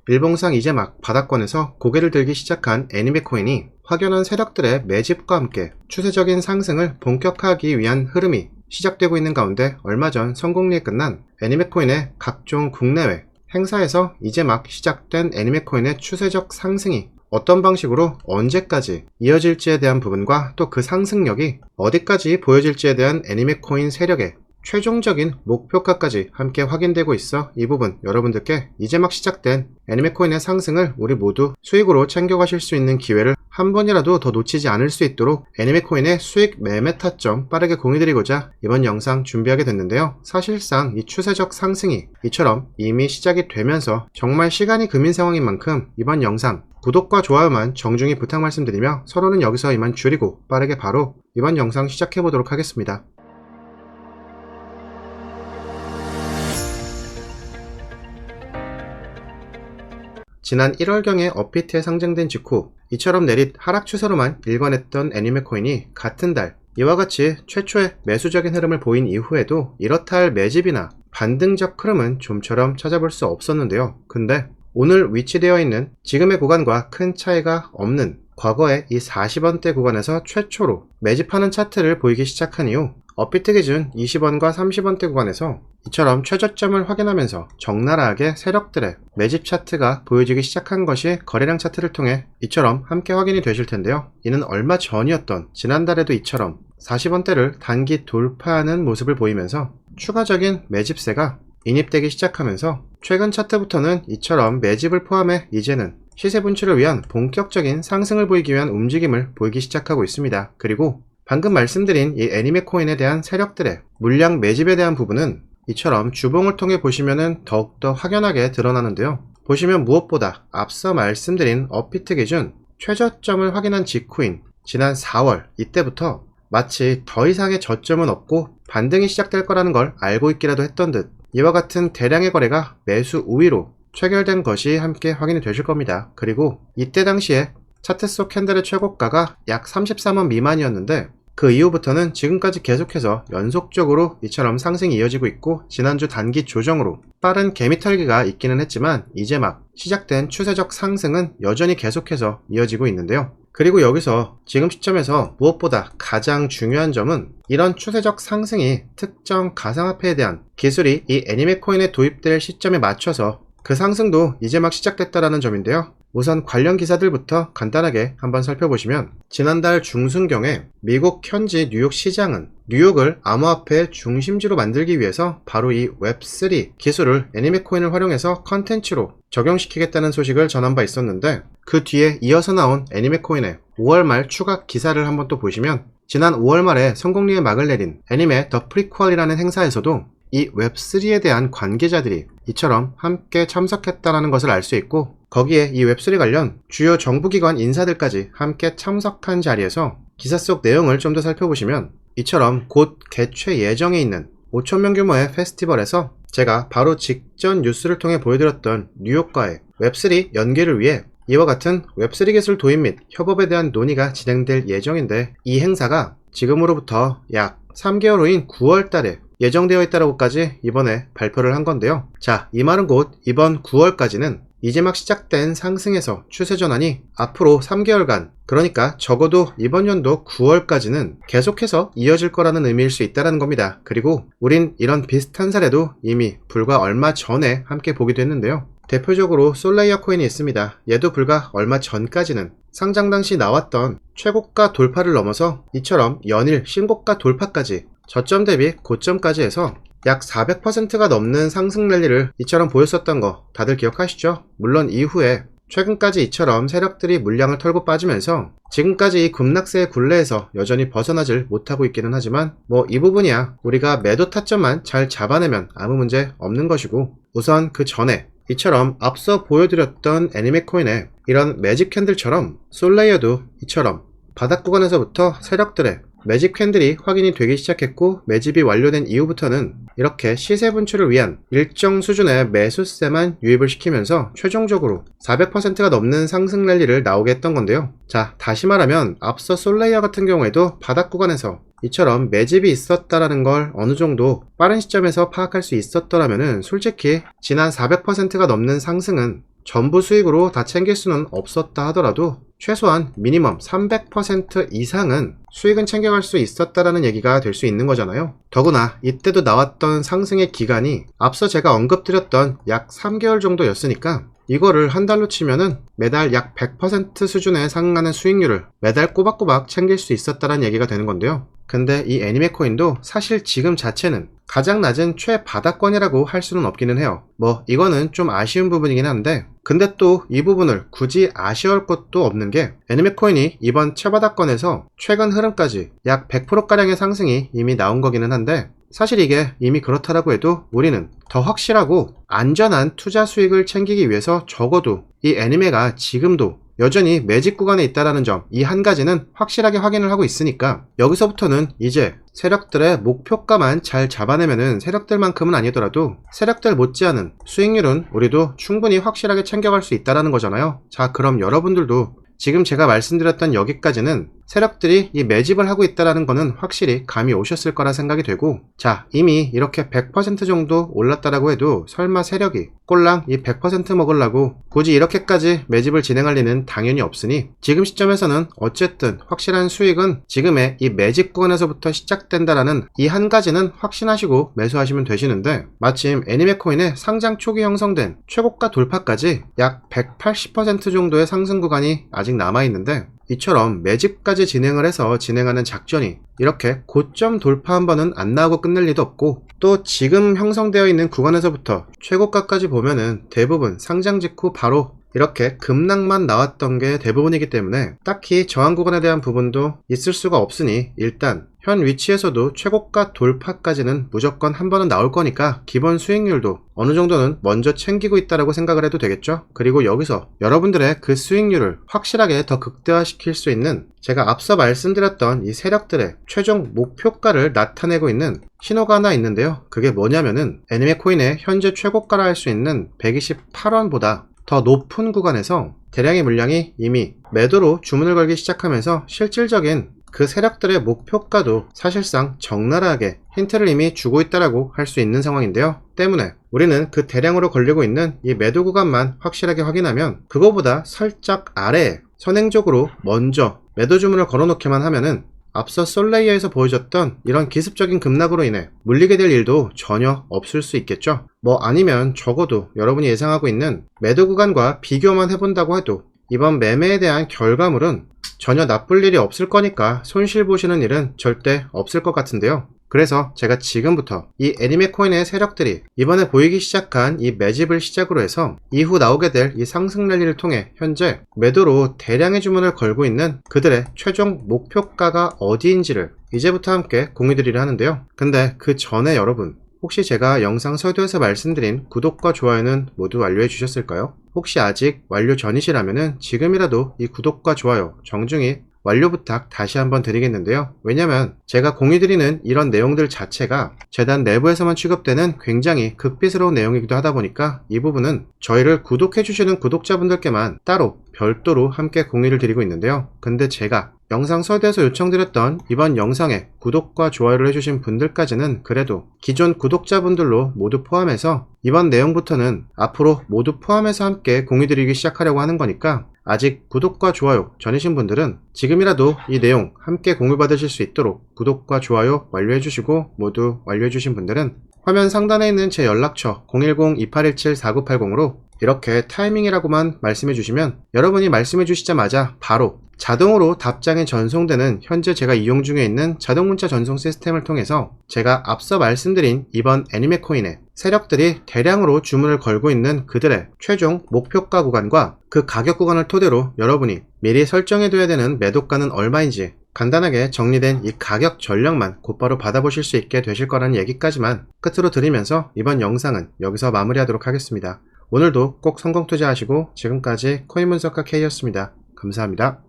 밀봉상 이제 막 바닥권에서 고개를 들기 시작한 애니메코인이 확연한 세력들의 매집과 함께 추세적인 상승을 본격화하기 위한 흐름이 시작되고 있는 가운데 얼마 전 성공리에 끝난 애니메코인의 각종 국내외 행사에서 이제 막 시작된 애니메코인의 추세적 상승이 어떤 방식으로 언제까지 이어질지에 대한 부분과 또 그 상승력이 어디까지 보여질지에 대한 애니메코인 세력의 최종적인 목표가까지 함께 확인되고 있어 이 부분 여러분들께 이제 막 시작된 애니메코인의 상승을 우리 모두 수익으로 챙겨가실 수 있는 기회를 한 번이라도 더 놓치지 않을 수 있도록 애니메코인의 수익 매매 타점 빠르게 공유드리고자 이번 영상 준비하게 됐는데요. 사실상 이 추세적 상승이 이처럼 이미 시작이 되면서 정말 시간이 금인 상황인 만큼 이번 영상 구독과 좋아요만 정중히 부탁 말씀드리며 서로는 여기서 이만 줄이고 빠르게 바로 이번 영상 시작해보도록 하겠습니다. 지난 1월경에 업비트에 상장된 직후 이처럼 내릿 하락 추세로만 일관했던 애니메코인이 같은 달 이와 같이 최초의 매수적인 흐름을 보인 이후에도 이렇다 할 매집이나 반등적 흐름은 좀처럼 찾아볼 수 없었는데요. 근데 오늘 위치되어 있는 지금의 구간과 큰 차이가 없는 과거의 이 40원대 구간에서 최초로 매집하는 차트를 보이기 시작한 이후 업비트 기준 20원과 30원대 구간에서 이처럼 최저점을 확인하면서 적나라하게 세력들의 매집 차트가 보여지기 시작한 것이 거래량 차트를 통해 이처럼 함께 확인이 되실 텐데요. 이는 얼마 전이었던 지난달에도 이처럼 40원대를 단기 돌파하는 모습을 보이면서 추가적인 매집세가 인입되기 시작하면서 최근 차트부터는 이처럼 매집을 포함해 이제는 시세 분출을 위한 본격적인 상승을 보이기 위한 움직임을 보이기 시작하고 있습니다. 그리고 방금 말씀드린 이 애니메코인에 대한 세력들의 물량 매집에 대한 부분은 이처럼 주봉을 통해 보시면 더욱더 확연하게 드러나는데요. 보시면 무엇보다 앞서 말씀드린 업비트 기준 최저점을 확인한 직후인 지난 4월 이때부터 마치 더 이상의 저점은 없고 반등이 시작될 거라는 걸 알고 있기라도 했던 듯 이와 같은 대량의 거래가 매수 우위로 체결된 것이 함께 확인이 되실 겁니다. 그리고 이때 당시에 차트 속 캔들의 최고가가 약 33원 미만이었는데 그 이후부터는 지금까지 계속해서 연속적으로 이처럼 상승이 이어지고 있고 지난주 단기 조정으로 빠른 개미털기가 있기는 했지만 이제 막 시작된 추세적 상승은 여전히 계속해서 이어지고 있는데요. 그리고 여기서 지금 시점에서 무엇보다 가장 중요한 점은 이런 추세적 상승이 특정 가상화폐에 대한 기술이 이 애니메코인에 도입될 시점에 맞춰서 그 상승도 이제 막 시작됐다라는 점인데요. 우선 관련 기사들부터 간단하게 한번 살펴보시면 지난달 중순경에 미국 현지 뉴욕 시장은 뉴욕을 암호화폐의 중심지로 만들기 위해서 바로 이 웹3 기술을 애니메코인을 활용해서 컨텐츠로 적용시키겠다는 소식을 전한 바 있었는데 그 뒤에 이어서 나온 애니메코인의 5월 말 추가 기사를 한번 또 보시면 지난 5월 말에 성공리에 막을 내린 애니메 더 프리퀄이라는 행사에서도 이 웹3에 대한 관계자들이 이처럼 함께 참석했다는 것을 알 수 있고 거기에 이 웹3 관련 주요 정부기관 인사들까지 함께 참석한 자리에서 기사 속 내용을 좀 더 살펴보시면 이처럼 곧 개최 예정에 있는 5,000명 규모의 페스티벌에서 제가 바로 직전 뉴스를 통해 보여드렸던 뉴욕과의 웹3 연계를 위해 이와 같은 웹3 기술 도입 및 협업에 대한 논의가 진행될 예정인데 이 행사가 지금으로부터 약 3개월 후인 9월 달에 예정되어 있다라고까지 이번에 발표를 한 건데요. 자, 이 말은 곧 이번 9월까지는 이제 막 시작된 상승에서 추세 전환이 앞으로 3개월간 그러니까 적어도 이번 연도 9월까지는 계속해서 이어질 거라는 의미일 수 있다는 겁니다. 그리고 우린 이런 비슷한 사례도 이미 불과 얼마 전에 함께 보기도 했는데요. 대표적으로 솔레이어 코인이 있습니다. 얘도 불과 얼마 전까지는 상장 당시 나왔던 최고가 돌파를 넘어서 이처럼 연일 신고가 돌파까지 저점 대비 고점까지 해서 약 400%가 넘는 상승 랠리를 이처럼 보였었던 거 다들 기억하시죠? 물론 이후에 최근까지 이처럼 세력들이 물량을 털고 빠지면서 지금까지 이 급락세의 굴레에서 여전히 벗어나질 못하고 있기는 하지만 뭐 이 부분이야 우리가 매도 타점만 잘 잡아내면 아무 문제 없는 것이고 우선 그 전에 이처럼 앞서 보여드렸던 애니메코인의 이런 매직 캔들처럼 솔레이어도 이처럼 바닥 구간에서부터 세력들의 매집 캔들이 확인이 되기 시작했고 매집이 완료된 이후부터는 이렇게 시세 분출을 위한 일정 수준의 매수세만 유입을 시키면서 최종적으로 400%가 넘는 상승 랠리를 나오게 했던 건데요. 자, 다시 말하면 앞서 솔레이어 같은 경우에도 바닥 구간에서 이처럼 매집이 있었다라는 걸 어느 정도 빠른 시점에서 파악할 수 있었더라면은 솔직히 지난 400%가 넘는 상승은 전부 수익으로 다 챙길 수는 없었다 하더라도 최소한 미니멈 300% 이상은 수익은 챙겨갈 수 있었다라는 얘기가 될 수 있는 거잖아요. 더구나 이때도 나왔던 상승의 기간이 앞서 제가 언급드렸던 약 3개월 정도였으니까 이거를 한 달로 치면은 매달 약 100% 수준에 상응하는 수익률을 매달 꼬박꼬박 챙길 수 있었다는 얘기가 되는 건데요. 근데 이 애니메 코인도 사실 지금 자체는 가장 낮은 최바닥권이라고 할 수는 없기는 해요. 뭐 이거는 좀 아쉬운 부분이긴 한데, 근데 또 이 부분을 굳이 아쉬울 것도 없는 게 애니메 코인이 이번 최바닥권에서 최근 흐름까지 약 100%가량의 상승이 이미 나온 거기는 한데, 사실 이게 이미 그렇다라고 해도 우리는 더 확실하고 안전한 투자 수익을 챙기기 위해서 적어도 이 애니메가 지금도 여전히 매집 구간에 있다라는 점, 이 한 가지는 확실하게 확인을 하고 있으니까 여기서부터는 이제 세력들의 목표가만 잘 잡아내면은 세력들만큼은 아니더라도 세력들 못지않은 수익률은 우리도 충분히 확실하게 챙겨갈 수 있다라는 거잖아요. 자, 그럼 여러분들도 지금 제가 말씀드렸던 여기까지는 세력들이 이 매집을 하고 있다는 거는 확실히 감이 오셨을 거라 생각이 되고, 자, 이미 이렇게 100% 정도 올랐다라고 해도 설마 세력이 꼴랑 이 100% 먹으려고 굳이 이렇게까지 매집을 진행할 리는 당연히 없으니 지금 시점에서는 어쨌든 확실한 수익은 지금의 이 매집 구간에서부터 시작된다라는 이 한 가지는 확신하시고 매수하시면 되시는데, 마침 애니메 코인의 상장 초기 형성된 최고가 돌파까지 약 180% 정도의 상승 구간이 아직 남아있는데, 이처럼 매집까지 진행을 해서 진행하는 작전이 이렇게 고점 돌파 한 번은 안 나오고 끝낼 리도 없고, 또 지금 형성되어 있는 구간에서부터 최고가까지 보면은 대부분 상장 직후 바로 이렇게 급락만 나왔던 게 대부분이기 때문에 딱히 저항 구간에 대한 부분도 있을 수가 없으니, 일단 현 위치에서도 최고가 돌파까지는 무조건 한 번은 나올 거니까 기본 수익률도 어느 정도는 먼저 챙기고 있다라고 생각을 해도 되겠죠. 그리고 여기서 여러분들의 그 수익률을 확실하게 더 극대화시킬 수 있는 제가 앞서 말씀드렸던 이 세력들의 최종 목표가를 나타내고 있는 신호가 하나 있는데요. 그게 뭐냐면은 애니메 코인의 현재 최고가라 할 수 있는 128원보다 더 높은 구간에서 대량의 물량이 이미 매도로 주문을 걸기 시작하면서 실질적인 그 세력들의 목표가도 사실상 적나라하게 힌트를 이미 주고 있다라고 할 수 있는 상황인데요. 때문에 우리는 그 대량으로 걸리고 있는 이 매도 구간만 확실하게 확인하면 그거보다 살짝 아래에 선행적으로 먼저 매도 주문을 걸어놓기만 하면은 앞서 솔레이어에서 보여줬던 이런 기습적인 급락으로 인해 물리게 될 일도 전혀 없을 수 있겠죠. 뭐 아니면 적어도 여러분이 예상하고 있는 매도 구간과 비교만 해본다고 해도 이번 매매에 대한 결과물은 전혀 나쁠 일이 없을 거니까 손실 보시는 일은 절대 없을 것 같은데요. 그래서 제가 지금부터 이 애니메 코인의 세력들이 이번에 보이기 시작한 이 매집을 시작으로 해서 이후 나오게 될 이 상승 랠리를 통해 현재 매도로 대량의 주문을 걸고 있는 그들의 최종 목표가가 어디인지를 이제부터 함께 공유드리려 하는데요. 근데 그 전에 여러분, 혹시 제가 영상 서두에서 말씀드린 구독과 좋아요는 모두 완료해 주셨을까요? 혹시 아직 완료 전이시라면 지금이라도 이 구독과 좋아요 정중히 완료 부탁 다시 한번 드리겠는데요. 왜냐면 제가 공유드리는 이런 내용들 자체가 재단 내부에서만 취급되는 굉장히 극비스러운 내용이기도 하다 보니까 이 부분은 저희를 구독해주시는 구독자분들께만 따로 별도로 함께 공유를 드리고 있는데요. 근데 제가 영상 서두에서 요청드렸던 이번 영상에 구독과 좋아요를 해주신 분들까지는 그래도 기존 구독자분들로 모두 포함해서 이번 내용부터는 앞으로 모두 포함해서 함께 공유드리기 시작하려고 하는 거니까 아직 구독과 좋아요 전이신 분들은 지금이라도 이 내용 함께 공유받으실 수 있도록 구독과 좋아요 완료해주시고, 모두 완료해주신 분들은 화면 상단에 있는 제 연락처 010-2817-4980으로 이렇게 타이밍이라고만 말씀해주시면 여러분이 말씀해주시자마자 바로 자동으로 답장이 전송되는 현재 제가 이용 중에 있는 자동문자 전송 시스템을 통해서 제가 앞서 말씀드린 이번 애니메 코인의 세력들이 대량으로 주문을 걸고 있는 그들의 최종 목표가 구간과 그 가격 구간을 토대로 여러분이 미리 설정해둬야 되는 매도가는 얼마인지 간단하게 정리된 이 가격 전략만 곧바로 받아보실 수 있게 되실 거라는 얘기까지만 끝으로 드리면서 이번 영상은 여기서 마무리하도록 하겠습니다. 오늘도 꼭 성공 투자하시고, 지금까지 코인분석가 K였습니다. 감사합니다.